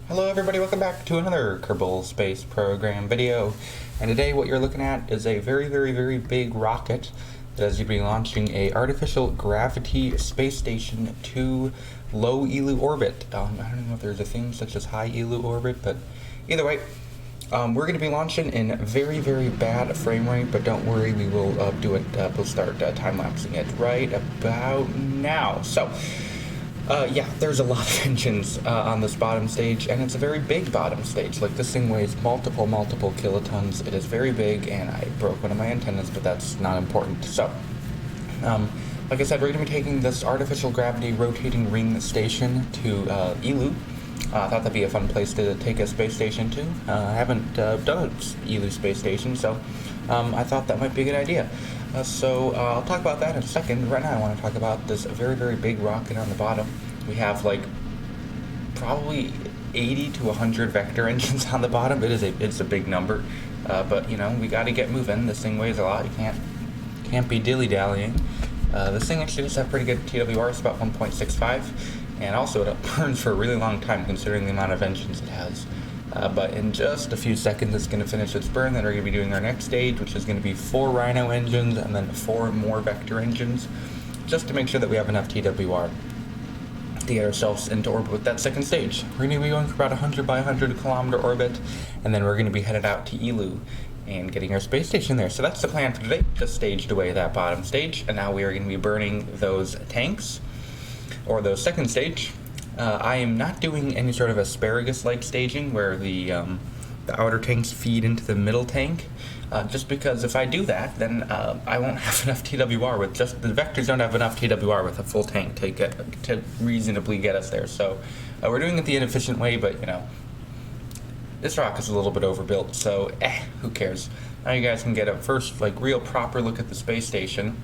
Hello everybody, welcome back to another Kerbal Space Program video. And today what you're looking at is a very big rocket that is going to be launching a artificial gravity space station to low Eeloo orbit. I don't know if there's a thing such as high Eeloo orbit, but either way, we're going to be launching in very bad frame rate, but don't worry, we will do it. We'll start time-lapsing it right about now. So, yeah, there's a lot of engines on this bottom stage, and it's a very big bottom stage. Like, this thing weighs multiple kilotons. It is very big, and I broke one of my antennas, but that's not important. So, like I said, we're going to be taking this artificial gravity rotating ring station to Eeloo. I thought that'd be a fun place to take a space station to. I haven't done an Eeloo space station, so I thought that might be a good idea. So I'll talk about that in a second. Right now I want to talk about this very big rocket on the bottom. We have like probably 80 to 100 vector engines on the bottom. It's a big number, but you know, we got to get moving. This thing weighs a lot. You can't be dilly-dallying. This thing actually does have pretty good TWR. It's about 1.65, and also it burns for a really long time considering the amount of engines it has. But in just a few seconds it's going to finish its burn. Then we're going to be doing our next stage, which is going to be 4 Rhino engines and then 4 more vector engines, just to make sure that we have enough TWR to get ourselves into orbit with that second stage. We're going to be going for about 100 by 100 kilometer orbit, and then we're going to be headed out to Eeloo and getting our space station there. So that's the plan for today. Just staged away that bottom stage, and now we are going to be burning those tanks, or those second stage. I am not doing any sort of asparagus-like staging where the outer tanks feed into the middle tank, just because if I do that, then I won't have enough TWR with just the vectors don't have enough TWR with a full tank to reasonably get us there. So we're doing it the inefficient way, but you know, this rock is a little bit overbuilt, so who cares? Now you guys can get a first real proper look at the space station.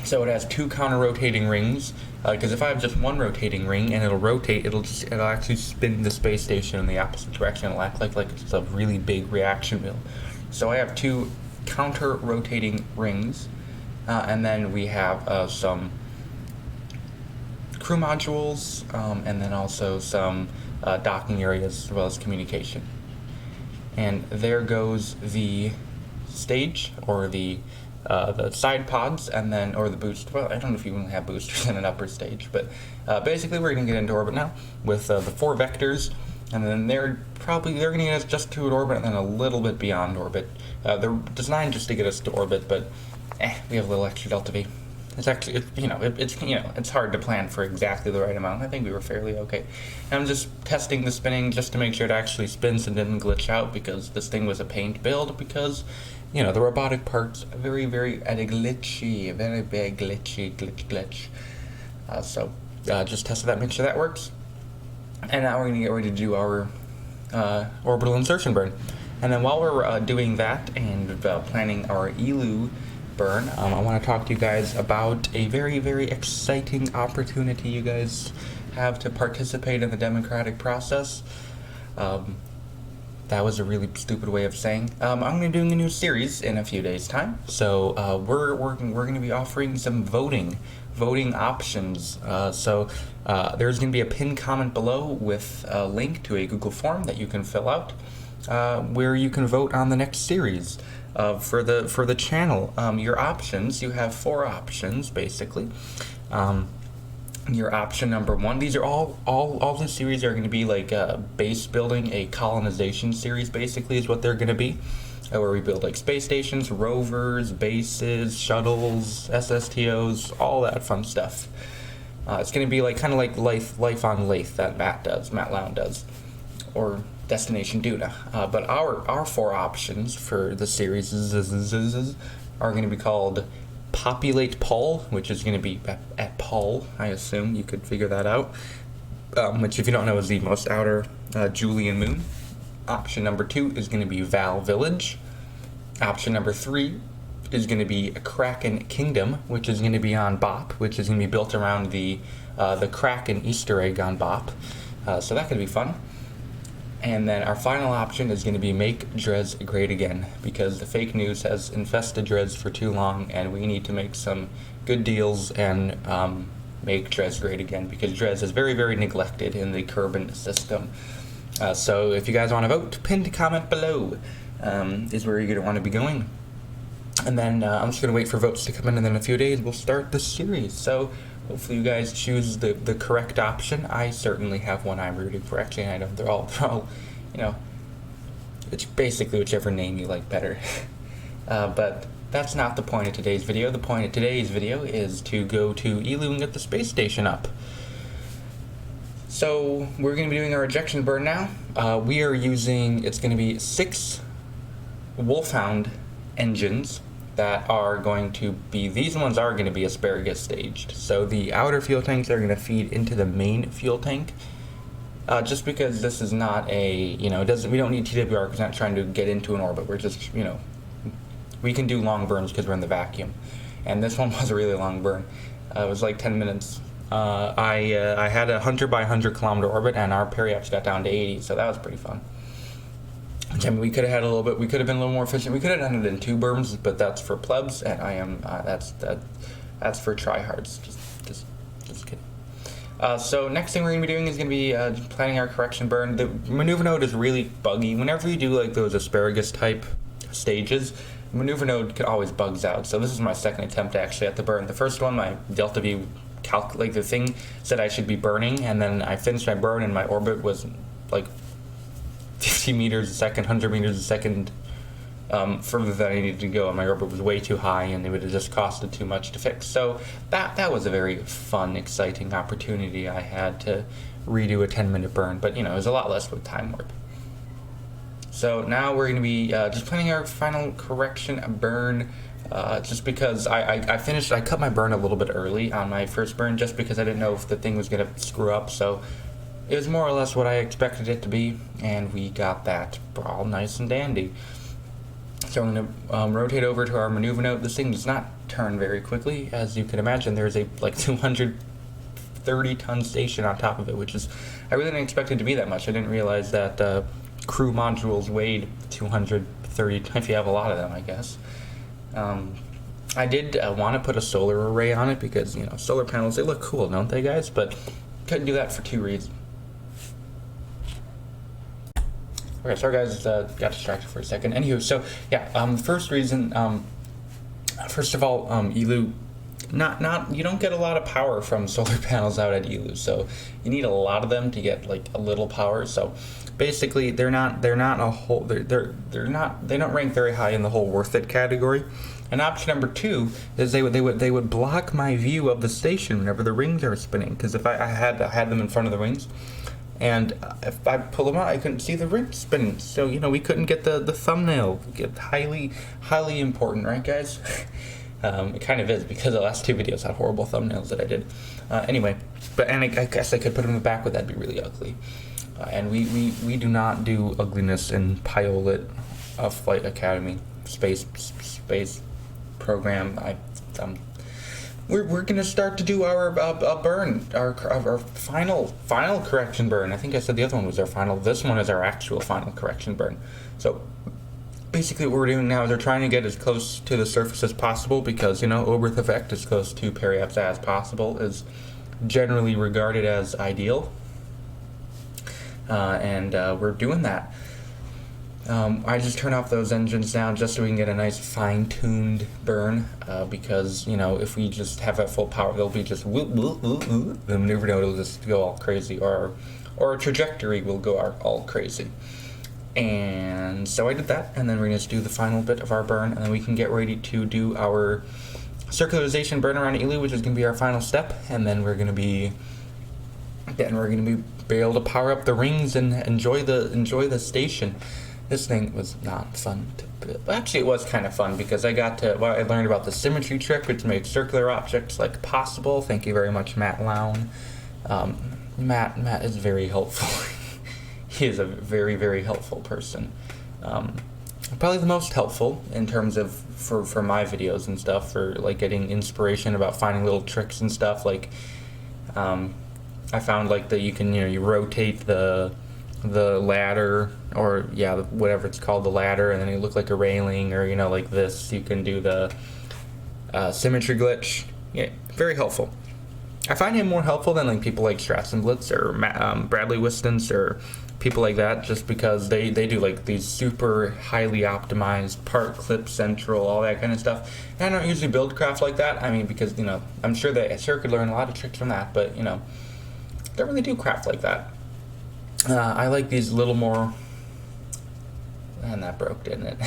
So it has 2 counter-rotating rings, because if I have just one rotating ring and it'll rotate, it'll actually spin the space station in the opposite direction. It'll act like it's a really big reaction wheel. So I have 2 counter-rotating rings, and then we have some crew modules, and then also some docking areas as well as communication. And there goes the stage, or the side pods, and then, or the boost. Well, I don't know if you even have boosters in an upper stage, but basically we're going to get into orbit now with the 4 vectors, and then they're going to get us just to an orbit and then a little bit beyond orbit. They're designed just to get us to orbit, but we have a little extra delta V. It's actually, it's hard to plan for exactly the right amount. I think we were fairly okay. And I'm just testing the spinning just to make sure it actually spins and didn't glitch out, because this thing was a pain to build, because you know, the robotic parts very glitchy, very big glitch. So just tested that, make sure that works. And now we're going to get ready to do our orbital insertion burn. And then while we're doing that and planning our Eeloo burn, I want to talk to you guys about a very exciting opportunity you guys have to participate in the democratic process. That was a really stupid way of saying. I'm going to be doing a new series in a few days' time. So we're going to be offering some voting options. So there's going to be a pinned comment below with a link to a Google form that you can fill out, where you can vote on the next series for the channel. Your options, you have 4 options basically. Your option number 1, these are all the series are going to be like base building, a colonization series basically is what they're going to be, where we build like space stations, rovers, bases, shuttles, SSTOs, all that fun stuff. It's going to be like kind of like life on Lathe that Matt Lown does, or Destination Duna. But our 4 options for the series are going to be called Populate Pol, which is going to be at Pol, I assume. You could figure that out. Which, if you don't know, is the most outer Julian moon. Option number 2 is going to be Val Village. Option number 3 is going to be Kraken Kingdom, which is going to be on Bop, which is going to be built around the Kraken Easter egg on Bop. So that could be fun. And then our final option is going to be Make Dres Great Again, because the fake news has infested Dres for too long, and we need to make some good deals and make Dres great again, because Dres is very, very neglected in the Kerbal system. So if you guys want to vote, pinned comment below is where you're going to want to be going. And then I'm just going to wait for votes to come in, and then in a few days we'll start the series. So hopefully you guys choose the correct option. I certainly have one I'm rooting for. Actually, I know they're all, you know, it's basically whichever name you like better. But that's not the point of today's video. The point of today's video is to go to Eeloo and get the space station up. So we're going to be doing our ejection burn now. We are using, it's going to be 6 Wolfhound engines that are going to be, these ones are going to be asparagus staged. So the outer fuel tanks are going to feed into the main fuel tank. Just because this is not a, you know, we don't need TWR because we're not trying to get into an orbit. We're just, you know, we can do long burns because we're in the vacuum. And this one was a really long burn. It was like 10 minutes. I had a 100 by 100 kilometer orbit, and our periaps got down to 80, so that was pretty fun. I mean, we could have had a little bit, we could have been a little more efficient. We could have done it in 2 berms, but that's for plebs, and I am, that's for tryhards. Just kidding. So next thing we're going to be doing is going to be planning our correction burn. The maneuver node is really buggy. Whenever you do like those asparagus type stages, maneuver node always bugs out. So this is my second attempt actually at the burn. The first one, my delta V like the thing said I should be burning, and then I finished my burn and my orbit was like 50 meters a second, 100 meters a second further than I needed to go, and my orbit was way too high, and it would have just costed too much to fix. So that was a very fun, exciting opportunity I had to redo a 10-minute burn, but you know, it was a lot less with time warp. So now we're going to be just planning our final correction burn, just because I cut my burn a little bit early on my first burn, just because I didn't know if the thing was going to screw up. So it was more or less what I expected it to be, and we got that all nice and dandy. So I'm going to rotate over to our maneuver node. This thing does not turn very quickly. As you can imagine, there's a like 230-ton station on top of it, which is, I really didn't expect it to be that much. I didn't realize that crew modules weighed 230, if you have a lot of them, I guess. I did want to put a solar array on it because, you know, solar panels, they look cool, don't they, guys? But couldn't do that for 2 reasons. Okay, sorry guys, got distracted for a second. Anywho, so yeah, first reason, first of all, Eeloo, you don't get a lot of power from solar panels out at Eeloo, so you need a lot of them to get like a little power. So basically, they don't rank very high in the whole worth it category. And option number 2 is they would block my view of the station whenever the rings are spinning, because if I had them in front of the rings, and if I pull them out, I couldn't see the rings spinning. So, you know, we couldn't get the thumbnail. Highly important, right, guys? It kind of is, because the last 2 videos had horrible thumbnails that I did. Anyway, and I guess I could put them in the back, but that'd be really ugly. And we do not do ugliness in Pilot Flight Academy space program. We're gonna start to do our burn, our final correction burn. I think I said the other one was our final. This one is our actual final correction burn. So basically what we're doing now is we're trying to get as close to the surface as possible, because, you know, Oberth effect, as close to periaps as possible is generally regarded as ideal. And we're doing that. I just turn off those engines now just so we can get a nice fine-tuned burn, because, you know, if we just have at full power, they'll be just the maneuver node will just go all crazy, or a trajectory will go all crazy. And so I did that, and then we're going to do the final bit of our burn, and then we can get ready to do our circularization burn around Eeloo, which is going to be our final step, and then we're going to be able to power up the rings and enjoy the station. This thing was not fun to build. Actually, it was kind of fun, because I learned about the symmetry trick, which makes circular objects like possible. Thank you very much, Matt Lown. Matt is very helpful. He is a very, very helpful person. Probably the most helpful in terms of for my videos and stuff, for like getting inspiration about finding little tricks and stuff. Like I found like that you can, you rotate the ladder, or whatever it's called, the ladder, and then it look like a railing, or, you know, like this. You can do the symmetry glitch. Yeah, very helpful. I find him more helpful than like people like Strassenblitz or Bradley Wistons or people like that, just because they do like these super highly optimized part clip central, all that kind of stuff. And I don't usually build craft like that. I mean, because I'm sure that I could learn a lot of tricks from that, but don't really do craft like that. I like these a little more. And that broke, didn't it?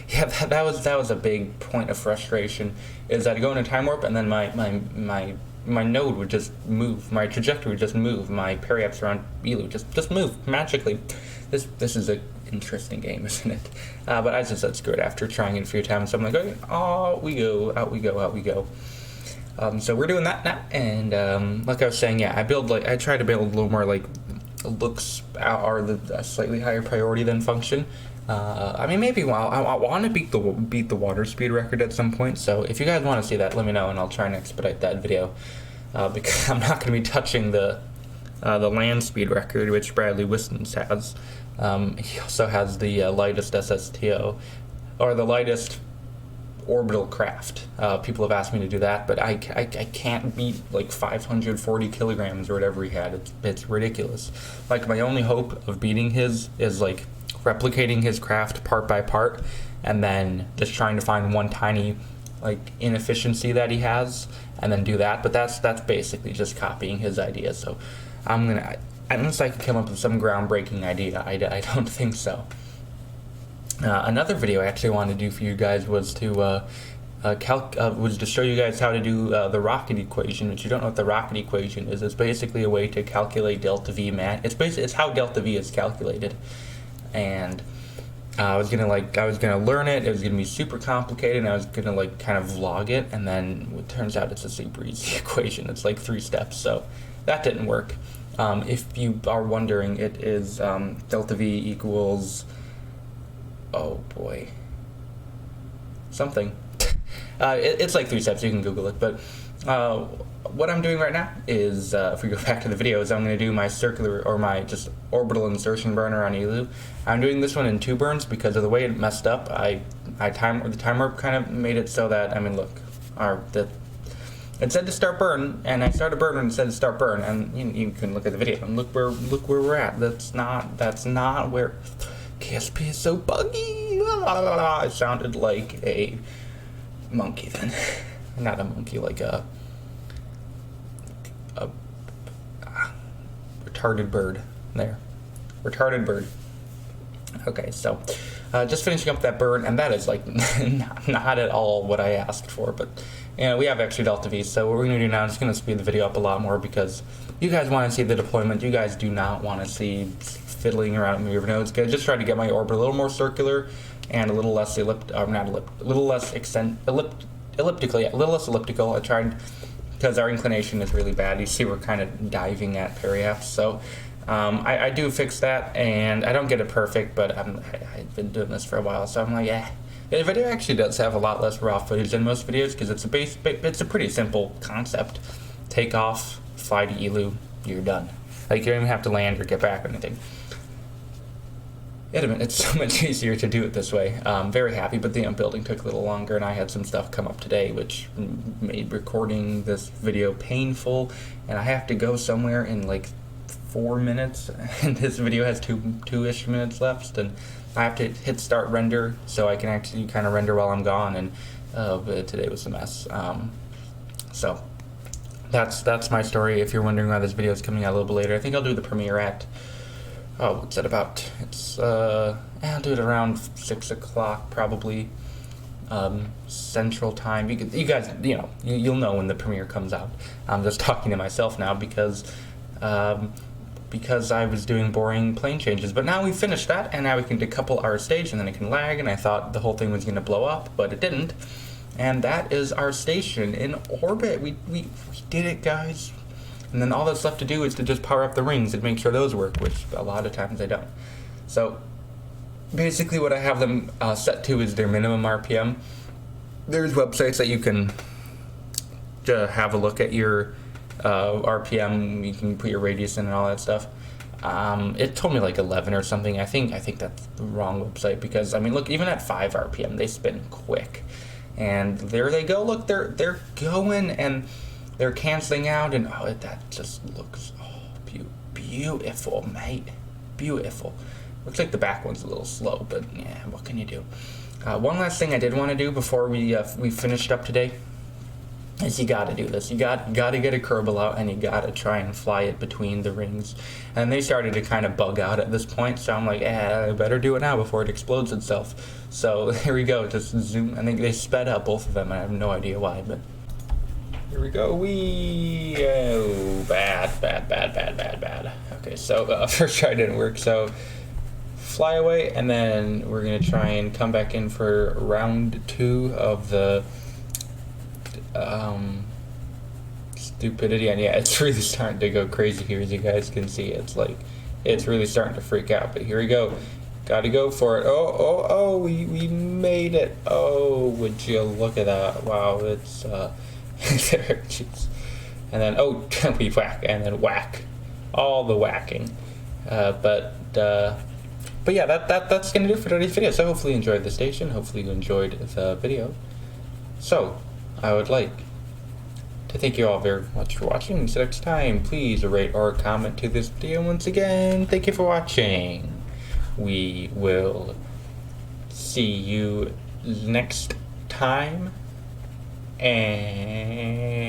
Yeah, that was a big point of frustration. Is that I go into time warp and then my node would just move, my trajectory would just move, my periaps around Eeloo just move magically. This is an interesting game, isn't it? But I just said screw it after trying it a few times. So I'm like, okay, out we go. So we're doing that now, and like I was saying, yeah, I try to build a little more like looks are a slightly higher priority than function. I mean, maybe I want to beat the water speed record at some point. So if you guys want to see that, let me know, and I'll try and expedite that video. Because I'm not going to be touching the land speed record, which Bradley Wistons has. He also has the lightest SSTO, or the lightest orbital craft. People have asked me to do that, but I can't beat like 540 kilograms or whatever he had. It's ridiculous. Like, my only hope of beating his is like replicating his craft part by part, and then just trying to find one tiny like inefficiency that he has, and then do that. But that's basically just copying his idea. So unless I can come up with some groundbreaking idea, I don't think so. Another video I actually wanted to do for you guys was to show you guys how to do the rocket equation. If you don't know what the rocket equation is, it's basically a way to calculate delta V it's how delta V is calculated. And I was gonna learn it. It was gonna be super complicated, and I was gonna like kind of vlog it. And then it turns out it's a super easy equation. It's like 3 steps, so that didn't work. If you are wondering, it is delta V equals, oh boy, something. It's like 3 steps. You can Google it, but what I'm doing right now is, if we go back to the videos, I'm going to do my circular, or my just orbital insertion burner on Eeloo. I'm doing this one in 2 burns because of the way it messed up. The timer kind of made it so that, I mean, look, it said to start burn, and I started burn and it said to start burn, and you can look at the video and look where we're at. That's not where KSP is so buggy. It sounded like a monkey then. Not a monkey, like a retarded bird. There. Retarded bird. Okay, so just finishing up that burn, and that is like not at all what I asked for, but we have extra delta V, so what we're going to do now is just going to speed the video up a lot more because you guys want to see the deployment. You guys do not want to see fiddling around with your nodes. Just try to get my orbit a little more circular and a little less elliptical. I tried, because our inclination is really bad. You see we're kind of diving at periaps, so I do fix that, and I don't get it perfect, but I've been doing this for a while, so I'm like, yeah. The video actually does have a lot less raw footage than most videos because it's a pretty simple concept. Take off, fly to Eeloo, you're done. Like, you don't even have to land or get back or anything. It's so much easier to do it this way. Very happy, but the building took a little longer, and I had some stuff come up today which made recording this video painful, and I have to go somewhere in like 4 minutes, and this video has two-ish minutes left, and I have to hit start render so I can actually kind of render while I'm gone, and but today was a mess. So that's my story. If you're wondering why this video is coming out a little bit later, I think I'll do the premiere at, what's it about? I'll do it around 6 o'clock probably, Central Time. You guys, you'll know when the premiere comes out. I'm just talking to myself now because I was doing boring plane changes. But now we finished that, and now we can decouple our stage, and then it can lag, and I thought the whole thing was going to blow up, but it didn't. And that is our station in orbit. We did it, guys. And then all that's left to do is to just power up the rings and make sure those work, which a lot of times they don't. So basically what I have them set to is their minimum RPM. There's websites that you can have a look at your RPM. You can put your radius in and all that stuff. It told me like 11 or something. I think that's the wrong website because, I mean, look, even at 5 RPM, they spin quick. And there they go. Look, they're going, and they're canceling out, and oh, that just looks beautiful, mate. Beautiful. Looks like the back one's a little slow, but yeah, what can you do? One last thing I did want to do before we finished up today is you gotta do this. You gotta get a Kerbal out, and you gotta try and fly it between the rings. And they started to kind of bug out at this point, so I'm like, I better do it now before it explodes itself. So here we go. Just zoom. I think they sped up both of them. I have no idea why, but here we go. Oh, bad. Okay, so first try didn't work. So fly away, and then we're gonna try and come back in for round 2 of the stupidity. And yeah, it's really starting to go crazy here, as you guys can see. It's like, it's really starting to freak out. But here we go. Gotta go for it. Oh, we made it. Oh, would you look at that? Wow, it's there. Jeez. And then we whack, and then whack, all the whacking. But yeah, that's gonna do it for today's video. So hopefully you enjoyed the station. Hopefully you enjoyed the video. So I would like to thank you all very much for watching. Until next time, please rate or comment to this video. Once again, thank you for watching. We will see you next time, and